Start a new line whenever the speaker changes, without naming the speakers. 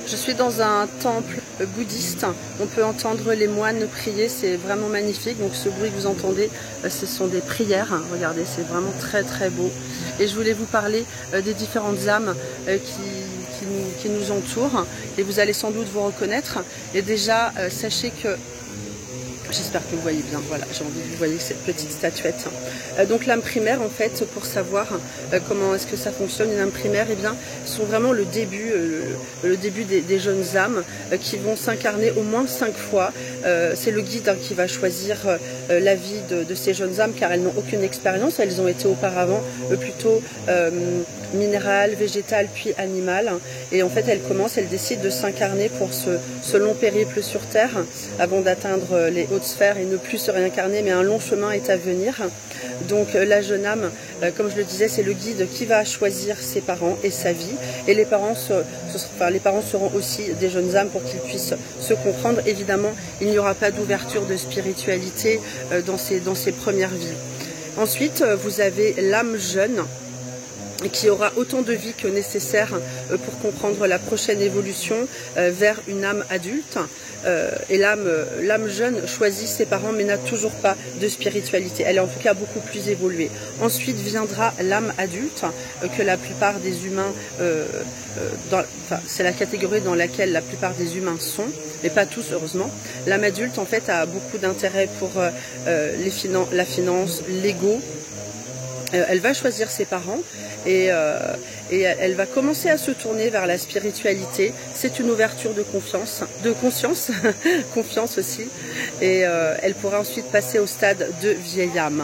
Je suis dans un temple bouddhiste. On peut entendre les moines prier, c'est vraiment magnifique. Donc ce bruit que vous entendez, ce sont des prières. Regardez, c'est vraiment très très beau. Et je voulais vous parler des différentes âmes qui nous entourent. Et vous allez sans doute vous reconnaître. Et déjà, sachez que... J'espère que vous voyez bien, voilà, j'ai envie que vous voyez cette petite statuette. Donc l'âme primaire, en fait, pour savoir comment est-ce que ça fonctionne, une âme primaire, eh bien, sont vraiment le début des jeunes âmes qui vont s'incarner au moins 5 fois. C'est le guide qui va choisir la vie de ces jeunes âmes, car elles n'ont aucune expérience, elles ont été auparavant plutôt minérales, végétales, puis animales. Et en fait, elles décident de s'incarner pour ce long périple sur Terre, avant d'atteindre les hautes sphères et ne plus se réincarner, mais un long chemin est à venir. Donc la jeune âme, comme je le disais, c'est le guide qui va choisir ses parents et sa vie. Et les parents seront aussi des jeunes âmes pour qu'ils puissent se comprendre. Évidemment, il n'y aura pas d'ouverture de spiritualité dans ces premières vies. Ensuite, vous avez l'âme jeune, qui aura autant de vie que nécessaire pour comprendre la prochaine évolution vers une âme adulte. Et l'âme jeune choisit ses parents mais n'a toujours pas de spiritualité. Elle est en tout cas beaucoup plus évoluée. Ensuite viendra l'âme adulte que la plupart des humains, c'est la catégorie dans laquelle la plupart des humains sont, mais pas tous heureusement. L'âme adulte en fait a beaucoup d'intérêt pour la finance, l'ego. Elle va choisir ses parents et elle va commencer à se tourner vers la spiritualité. C'est une ouverture de conscience, confiance aussi. Et elle pourra ensuite passer au stade de vieille âme.